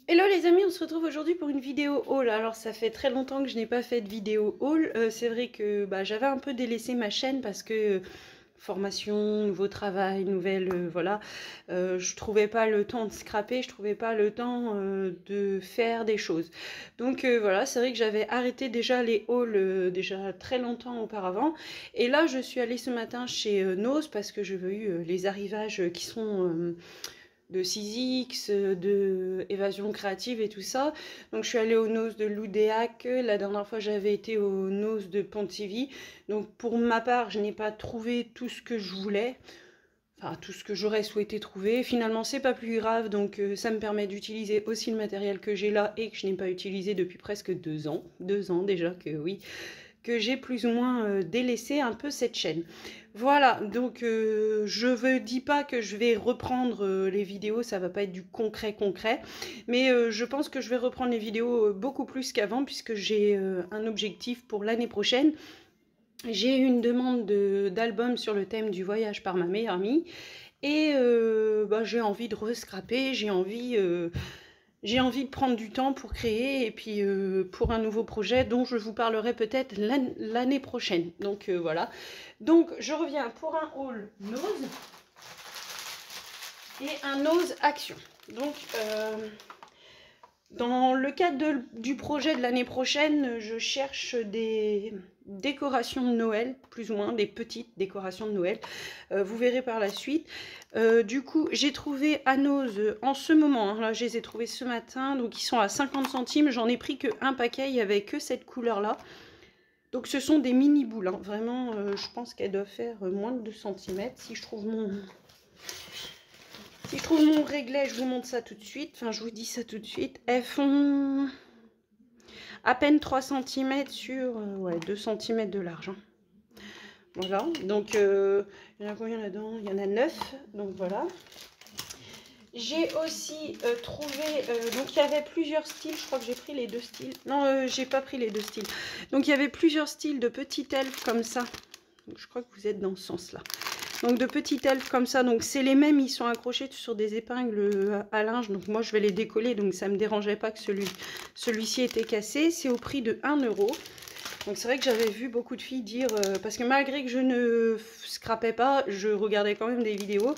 Hello les amis, on se retrouve aujourd'hui pour une vidéo haul. Alors ça fait très longtemps que je n'ai pas fait de vidéo haul. C'est vrai que j'avais un peu délaissé ma chaîne parce que formation, nouveau travail, nouvelle voilà. Je trouvais pas le temps de scraper, je trouvais pas le temps de faire des choses. Donc voilà, c'est vrai que j'avais arrêté déjà les hauls déjà très longtemps auparavant. Et là je suis allée ce matin chez Nose parce que je veux eu les arrivages qui sont de 6X, de évasion créative et tout ça. Donc je suis allée aux noces de Loudéac. La dernière fois j'avais été aux noces de Pontivy. Donc pour ma part, je n'ai pas trouvé tout ce que je voulais. Enfin, tout ce que j'aurais souhaité trouver. Finalement, c'est pas plus grave, donc ça me permet d'utiliser aussi le matériel que j'ai là et que je n'ai pas utilisé depuis presque 2 ans. 2 ans déjà que oui, que j'ai plus ou moins délaissé un peu cette chaîne. Voilà, donc je ne dis pas que je vais reprendre les vidéos, ça va pas être du concret, mais je pense que je vais reprendre les vidéos beaucoup plus qu'avant puisque j'ai un objectif pour l'année prochaine. J'ai eu une demande d'album sur le thème du voyage par ma meilleure amie et j'ai envie de rescraper, j'ai envie de prendre du temps pour créer et puis pour un nouveau projet dont je vous parlerai peut-être l'année prochaine. Donc voilà. Donc je reviens pour un haul Nose et un Nose Action. Donc dans le cadre du projet de l'année prochaine, je cherche des décorations de Noël, plus ou moins, des petites décorations de Noël. Vous verrez par la suite. Du coup, j'ai trouvé à Nose en ce moment, hein, là je les ai trouvés ce matin, donc ils sont à 50 centimes. J'en ai pris qu'un paquet, il n'y avait que cette couleur-là. Donc ce sont des mini boules, hein. Vraiment, je pense qu'elles doivent faire moins de 2 cm. Si je trouve mon réglet, je vous montre ça tout de suite. Enfin, je vous dis ça tout de suite. Elles font à peine 3 cm sur 2 cm de large. Hein. Voilà. Donc, il y en a combien là-dedans? Il y en a 9. Donc, voilà. J'ai aussi trouvé... donc, il y avait plusieurs styles. Je crois que j'ai pris les 2 styles. Non, j'ai pas pris les 2 styles. Donc, il y avait plusieurs styles de petits elfes comme ça. Donc, je crois que vous êtes dans ce sens-là. Donc de petits elfes comme ça, donc c'est les mêmes, ils sont accrochés sur des épingles à linge, donc moi je vais les décoller, donc ça ne me dérangeait pas que celui-ci était cassé. C'est au prix de 1 €. Donc c'est vrai que j'avais vu beaucoup de filles dire, parce que malgré que je ne scrapais pas, je regardais quand même des vidéos,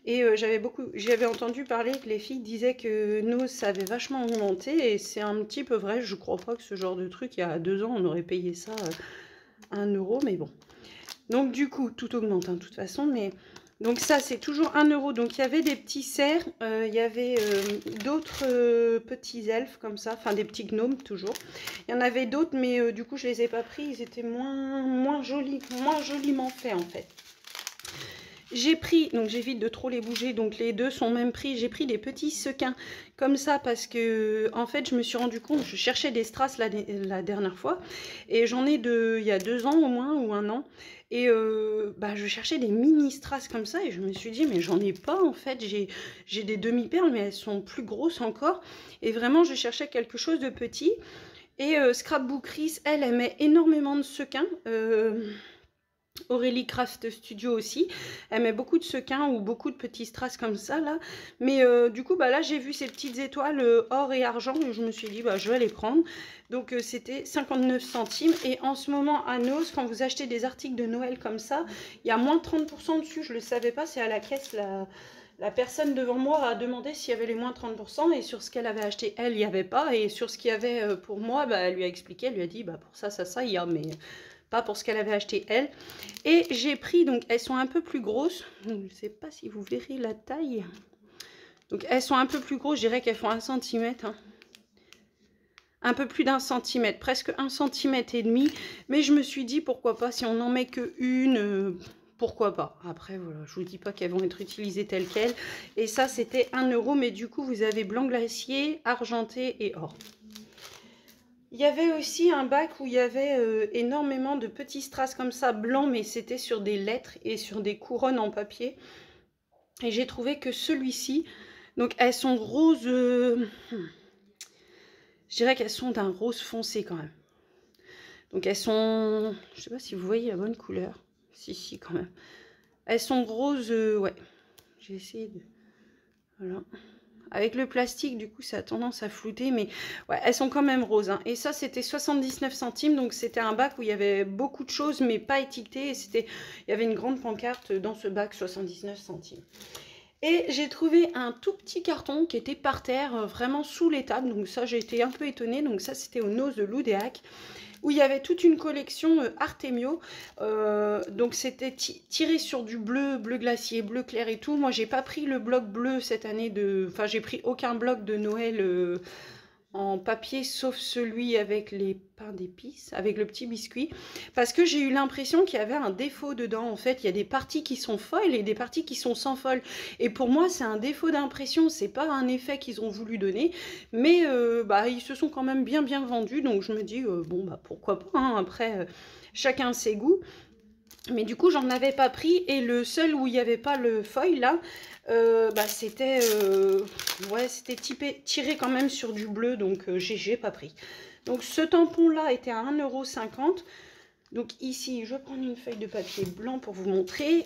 et j'avais entendu parler que les filles disaient que nous, ça avait vachement augmenté, et c'est un petit peu vrai. Je crois pas que ce genre de truc, il y a 2 ans, on aurait payé ça 1 €, mais bon. Donc du coup, tout augmente hein, de toute façon, mais donc ça c'est toujours 1 €. Donc il y avait des petits cerfs, il y avait d'autres petits elfes comme ça, enfin des petits gnomes toujours. Il y en avait d'autres, mais du coup je les ai pas pris, ils étaient moins joliment faits en fait. J'ai pris, donc j'évite de trop les bouger, donc les deux sont même prix. J'ai pris des petits sequins comme ça parce que en fait je me suis rendu compte, je cherchais des strass la dernière fois et j'en ai il y a 2 ans au moins ou 1 an. Et je cherchais des mini strass comme ça et je me suis dit mais j'en ai pas en fait, j'ai des demi-perles mais elles sont plus grosses encore. Et vraiment je cherchais quelque chose de petit. Et Scrapbookeries, elle met énormément de sequins. Aurélie Craft Studio aussi, elle met beaucoup de sequins ou beaucoup de petits strass comme ça là, mais du coup là j'ai vu ces petites étoiles or et argent et je me suis dit je vais les prendre. Donc c'était 59 centimes et en ce moment à Nose, quand vous achetez des articles de Noël comme ça, il y a moins de 30% dessus. Je le savais pas, c'est à la caisse. La personne devant moi a demandé s'il y avait les moins 30% et sur ce qu'elle avait acheté elle il n'y avait pas, et sur ce qu'il y avait pour moi elle lui a expliqué, elle lui a dit pour ça il y a, mais pas pour ce qu'elle avait acheté elle. Et j'ai pris, donc elles sont un peu plus grosses, je ne sais pas si vous verrez la taille, donc elles sont un peu plus grosses, je dirais qu'elles font 1 cm, hein. Un peu plus d'1 cm, presque 1,5 cm, mais je me suis dit pourquoi pas, si on n'en met que une, pourquoi pas. Après voilà, je vous dis pas qu'elles vont être utilisées telles quelles. Et ça c'était 1 €, mais du coup vous avez blanc glacier, argenté et or. Il y avait aussi un bac où il y avait énormément de petits strass comme ça, blancs, mais c'était sur des lettres et sur des couronnes en papier. Et j'ai trouvé que celui-ci, donc elles sont roses, je dirais qu'elles sont d'un rose foncé quand même. Donc elles sont, je sais pas si vous voyez la bonne couleur, si quand même. Elles sont roses, ouais, j'ai essayé de, voilà. avec le plastique, du coup, ça a tendance à flouter, mais ouais, elles sont quand même roses, hein. Et ça, c'était 79 centimes, donc c'était un bac où il y avait beaucoup de choses, mais pas étiquetées. Et il y avait une grande pancarte dans ce bac, 79 centimes. Et j'ai trouvé un tout petit carton qui était par terre, vraiment sous les tables. Donc ça, j'ai été un peu étonnée. Donc ça, c'était au Nose de Loudéac, où il y avait toute une collection Artemio. Donc c'était tiré sur du bleu, bleu glacier, bleu clair et tout. Moi, j'ai pas pris le bloc bleu cette année. Enfin, j'ai pris aucun bloc de Noël en papier, sauf celui avec les pains d'épices, avec le petit biscuit, parce que j'ai eu l'impression qu'il y avait un défaut dedans. En fait, il y a des parties qui sont foil et des parties qui sont sans foil. Et pour moi, c'est un défaut d'impression, c'est pas un effet qu'ils ont voulu donner, mais ils se sont quand même bien vendus, donc je me dis, bon, bah pourquoi pas, hein, après, chacun ses goûts. Mais du coup, j'en avais pas pris, et le seul où il n'y avait pas le foil, là, c'était tiré quand même sur du bleu, donc j'ai pas pris. Donc ce tampon-là était à 1,50 €. Donc ici, je vais prendre une feuille de papier blanc pour vous montrer.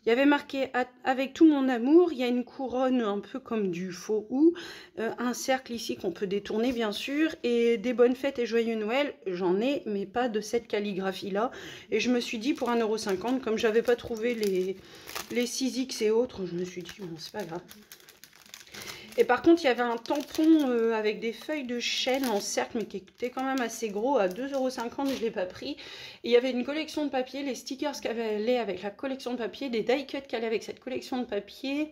Il y avait marqué « Avec tout mon amour », il y a une couronne un peu comme du faux hou, un cercle ici qu'on peut détourner bien sûr, et des bonnes fêtes et joyeux Noël, j'en ai, mais pas de cette calligraphie-là. Et je me suis dit pour 1,50 €, comme j'avais pas trouvé les 6X et autres, je me suis dit, bon, c'est pas grave. Et par contre, il y avait un tampon avec des feuilles de chêne en cercle, mais qui était quand même assez gros, à 2,50 €, je ne l'ai pas pris. Et il y avait une collection de papier, les stickers qui allaient avec la collection de papier, des die cuts qui allaient avec cette collection de papier.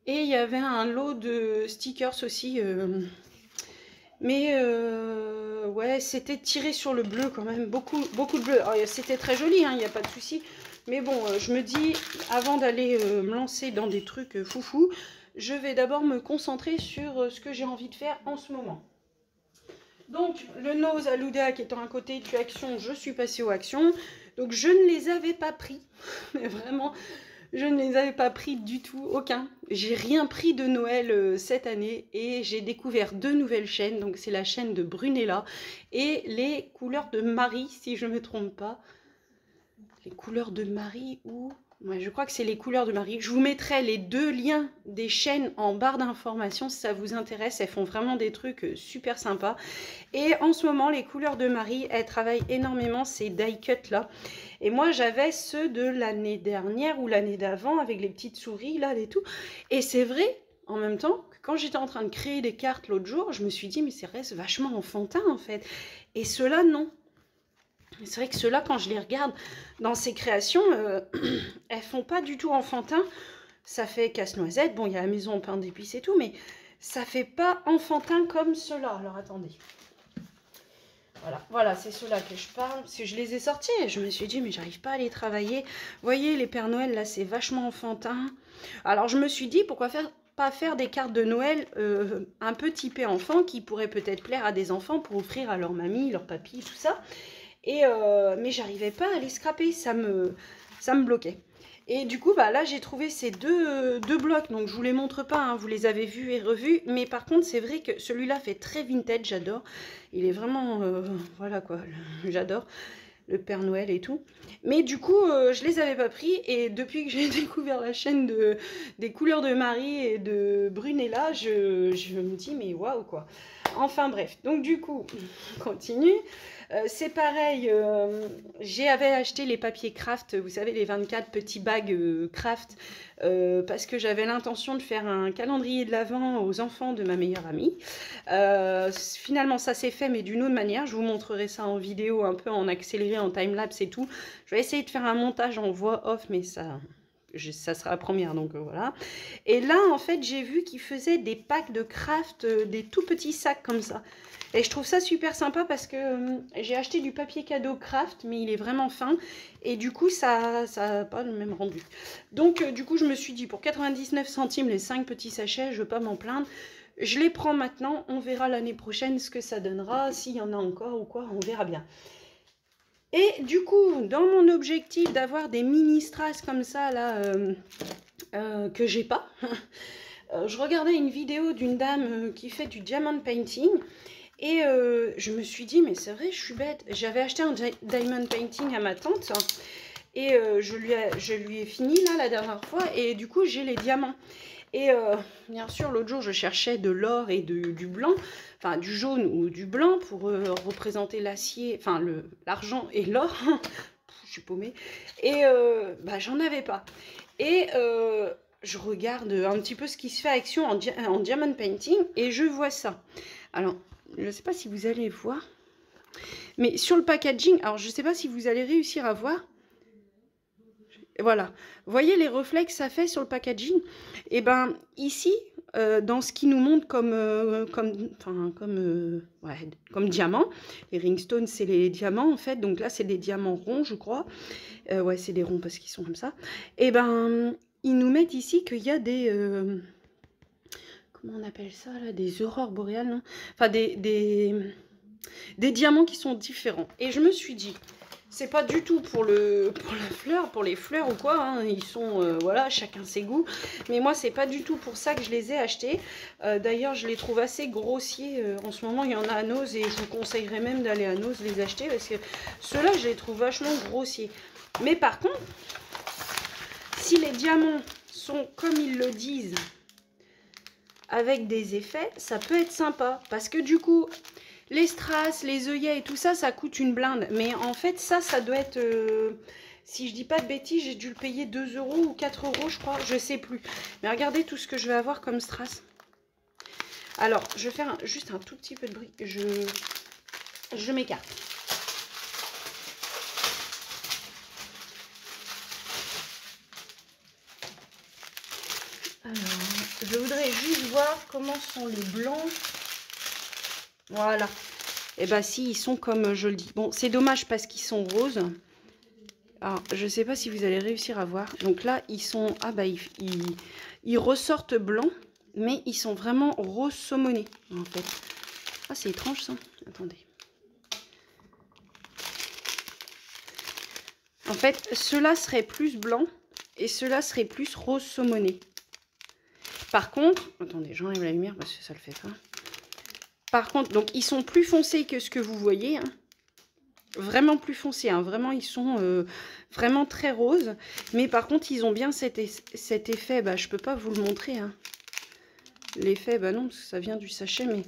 Et il y avait un lot de stickers aussi. Ouais, c'était tiré sur le bleu quand même, beaucoup de bleu. C'était très joli, hein, il n'y a pas de souci. Mais bon, je me dis, avant d'aller me lancer dans des trucs foufou, je vais d'abord me concentrer sur ce que j'ai envie de faire en ce moment. Donc, le Nose à Loudéac étant un côté tu Action, je suis passée aux actions. Donc, je ne les avais pas pris. Mais vraiment, je ne les avais pas pris du tout, aucun. J'ai rien pris de Noël cette année. Et j'ai découvert 2 nouvelles chaînes. Donc, c'est la chaîne de Brunella et les couleurs de Marie, si je ne me trompe pas. Les couleurs de Marie ou... Ouais, je crois que c'est les couleurs de Marie. Je vous mettrai les 2 liens des chaînes en barre d'informations si ça vous intéresse. Elles font vraiment des trucs super sympas. Et en ce moment, les couleurs de Marie, elles travaillent énormément ces die cuts là. Et moi, j'avais ceux de l'année dernière ou l'année d'avant avec les petites souris là et tout. Et c'est vrai, en même temps, que quand j'étais en train de créer des cartes l'autre jour, je me suis dit, mais c'est vachement enfantin en fait. Et ceux-là, non. C'est vrai que ceux-là, quand je les regarde dans ces créations, elles font pas du tout enfantin. Ça fait casse-noisette. Bon, il y a la maison en pain d'épices et tout, mais ça fait pas enfantin comme ceux-là. Alors, attendez. Voilà, c'est ceux-là que je parle. Parce que je les ai sortis et je me suis dit, mais j'arrive pas à les travailler. Vous voyez, les Pères Noël, là, c'est vachement enfantin. Alors, je me suis dit, pourquoi pas faire des cartes de Noël un peu typées enfants qui pourraient peut-être plaire à des enfants pour offrir à leur mamie, leur papy, tout ça. Mais j'arrivais pas à les scraper, ça me bloquait. Et du coup, là, j'ai trouvé ces deux blocs. Donc, je vous les montre pas, hein, vous les avez vus et revus. Mais par contre, c'est vrai que celui-là fait très vintage, j'adore. Il est vraiment, voilà quoi, j'adore. Le Père Noël et tout. Mais du coup, je les avais pas pris. Et depuis que j'ai découvert la chaîne des couleurs de Marie et de Brunella, je me dis, mais waouh quoi. Enfin bref, donc du coup, on continue. C'est pareil, j'avais acheté les papiers craft, vous savez, les 24 petits bags craft, parce que j'avais l'intention de faire un calendrier de l'Avent aux enfants de ma meilleure amie. Finalement, ça s'est fait, mais d'une autre manière. Je vous montrerai ça en vidéo, un peu en accéléré, en timelapse et tout. Je vais essayer de faire un montage en voix off, mais ça sera la première, donc voilà. Et là, en fait, j'ai vu qu'ils faisaient des packs de craft, des tout petits sacs comme ça. Et je trouve ça super sympa parce que j'ai acheté du papier cadeau craft, mais il est vraiment fin. Et du coup, ça n'a pas le même rendu. Donc, du coup, je me suis dit, pour 99 centimes, les 5 petits sachets, je ne veux pas m'en plaindre. Je les prends maintenant, on verra l'année prochaine ce que ça donnera. S'il y en a encore ou quoi, on verra bien. Et du coup, dans mon objectif d'avoir des mini strass comme ça, là, que j'ai pas, je regardais une vidéo d'une dame qui fait du diamond painting. Et je me suis dit, mais c'est vrai, je suis bête. J'avais acheté un diamond painting à ma tante. Et je lui ai fini là la dernière fois. Et du coup, j'ai les diamants. Et bien sûr, l'autre jour, je cherchais de l'or et du blanc, enfin du jaune ou du blanc pour représenter l'acier, enfin l'argent et l'or. Je suis paumée. Et bah, j'en avais pas. Et je regarde un petit peu ce qui se fait à Action en diamond painting et je vois ça. Alors, je ne sais pas si vous allez voir, mais sur le packaging, alors je ne sais pas si vous allez réussir à voir. Voilà, vous voyez les reflets que ça fait sur le packaging. Et ben ici, dans ce qui nous montre comme diamant, les ringstones c'est les diamants en fait, donc là c'est des diamants ronds je crois, ouais c'est des ronds parce qu'ils sont comme ça. Et ben ils nous mettent ici qu'il y a des, comment on appelle ça là, des aurores boréales, non, enfin des diamants qui sont différents. Et je me suis dit, c'est pas du tout pour la fleur, pour les fleurs ou quoi, hein. Ils sont, voilà, chacun ses goûts. Mais moi, c'est pas du tout pour ça que je les ai achetés. D'ailleurs, je les trouve assez grossiers. En ce moment, il y en a à Nose et je vous conseillerais même d'aller à Nose les acheter parce que ceux-là, je les trouve vachement grossiers. Mais par contre, si les diamants sont comme ils le disent, avec des effets, ça peut être sympa. Parce que du coup, les strass, les œillets et tout ça, ça coûte une blinde. Mais en fait, ça doit être... si je dis pas de bêtises, j'ai dû le payer 2 € ou 4 € je crois, je sais plus. Mais regardez tout ce que je vais avoir comme strass. Alors, je vais faire juste un tout petit peu de bruit. Je m'écarte. Alors, je voudrais juste voir comment sont les blancs. Voilà. Et bah si, ils sont comme je le dis. Bon, c'est dommage parce qu'ils sont roses. Alors, je sais pas si vous allez réussir à voir. Donc là, ils sont... Ah bah, ils ressortent blancs, mais ils sont vraiment rose saumonné, en fait. Ah, c'est étrange, ça. Attendez. En fait, ceux-là seraient plus blancs et ceux-là seraient plus rose saumonné. Par contre... Attendez, j'enlève la lumière parce que ça le fait pas. Par contre, donc ils sont plus foncés que ce que vous voyez, hein. Vraiment plus foncés, hein. Vraiment ils sont vraiment très roses. Mais par contre ils ont bien cet effet, bah je peux pas vous le montrer, hein. L'effet, bah non, parce que ça vient du sachet, mais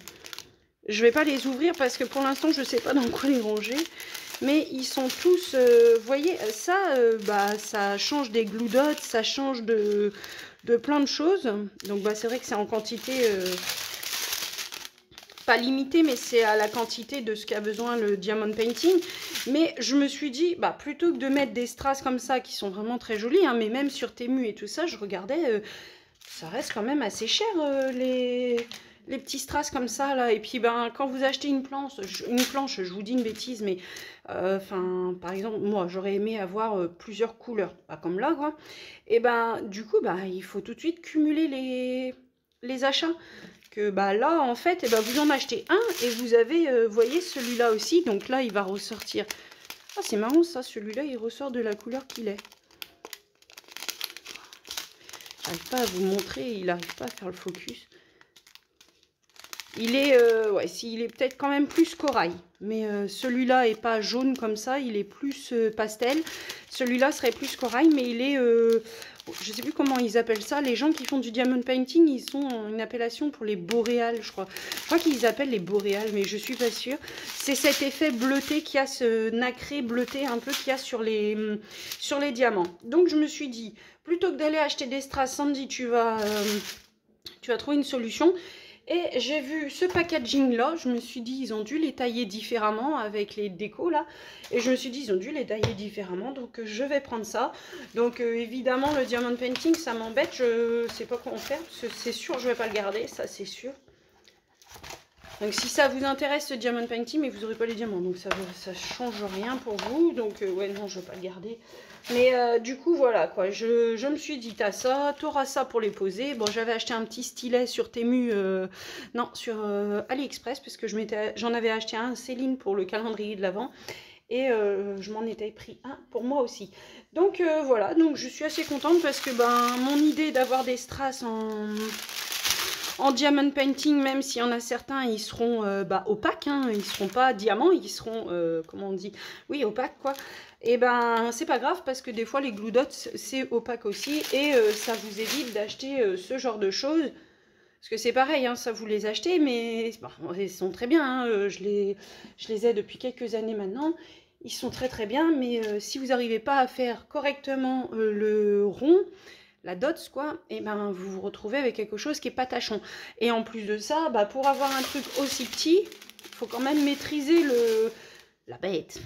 je vais pas les ouvrir parce que pour l'instant je sais pas dans quoi les ranger. Mais ils sont tous, vous voyez, ça, bah ça change des glue dots, ça change de plein de choses. Donc bah c'est vrai que c'est en quantité... pas limité, mais c'est à la quantité de ce qu'a besoin le diamond painting. Mais je me suis dit, bah plutôt que de mettre des strass comme ça, qui sont vraiment très jolis, hein, mais même sur Temu et tout ça, je regardais, ça reste quand même assez cher, les petits strass comme ça, là. Et puis, ben, quand vous achetez une planche, je vous dis une bêtise, mais, enfin, par exemple, moi, j'aurais aimé avoir plusieurs couleurs, pas comme là, quoi. Et ben, du coup, bah, il faut tout de suite cumuler les achats. Que bah là en fait eh ben, vous en achetez un et vous avez voyez celui-là aussi, donc là il va ressortir. Ah c'est marrant ça, celui-là il ressort de la couleur qu'il est. J'arrive pas à vous montrer, il n'arrive pas à faire le focus. Il est ouais, il est peut-être quand même plus corail, mais celui-là est pas jaune comme ça, il est plus pastel. Celui-là serait plus corail, mais il est je sais plus comment ils appellent ça. Les gens qui font du diamond painting, ils ont une appellation pour les boréales, je crois. Je crois qu'ils appellent les boréales, mais je suis pas sûre. C'est cet effet bleuté qu'il y a, ce nacré bleuté un peu qu'il y a sur les diamants. Donc je me suis dit, plutôt que d'aller acheter des strass, Sandy, tu vas trouver une solution. Et j'ai vu ce packaging là, je me suis dit ils ont dû les tailler différemment avec les décos là. Et je me suis dit ils ont dû les tailler différemment, donc je vais prendre ça. Donc évidemment le diamond painting ça m'embête, je sais pas quoi en faire, c'est sûr je vais pas le garder, ça c'est sûr. Donc si ça vous intéresse ce diamond painting, mais vous n'aurez pas les diamants, donc ça change rien pour vous. Donc ouais non je vais pas le garder. Mais du coup voilà quoi, je me suis dit t'as ça, t'auras ça pour les poser. Bon j'avais acheté un petit stylet sur Temu, non sur AliExpress, parce que j'en avais acheté un Céline pour le calendrier de l'Avent. Et je m'en étais pris un pour moi aussi. Donc voilà, donc je suis assez contente parce que ben mon idée d'avoir des strass en En diamond painting, même s'il y en a certains, ils seront opaques, hein, ils seront pas diamants, ils seront, comment on dit, oui, opaques quoi. Et ben c'est pas grave parce que des fois les glue dots c'est opaque aussi et ça vous évite d'acheter ce genre de choses. Parce que c'est pareil, hein, ça vous les achetez, mais bon, ils sont très bien, hein, je les ai depuis quelques années maintenant. Ils sont très très bien, mais si vous n'arrivez pas à faire correctement le rond, la dots quoi, et ben vous vous retrouvez avec quelque chose qui est pas tachon. Et en plus de ça, bah, pour avoir un truc aussi petit, il faut quand même maîtriser la bête.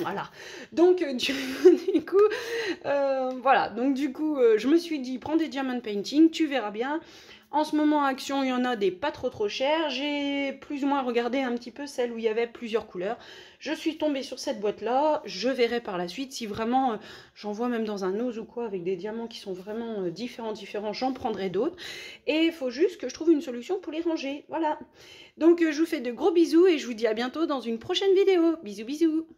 Voilà. Donc du coup, voilà. Donc du coup, je me suis dit, prends des diamond painting, tu verras bien. En ce moment, à Action, il y en a des pas trop chers. J'ai plus ou moins regardé un petit peu celle où il y avait plusieurs couleurs. Je suis tombée sur cette boîte-là. Je verrai par la suite si vraiment j'en vois même dans un ose ou quoi avec des diamants qui sont vraiment différents. J'en prendrai d'autres. Et il faut juste que je trouve une solution pour les ranger. Voilà. Donc je vous fais de gros bisous et je vous dis à bientôt dans une prochaine vidéo. Bisous, bisous.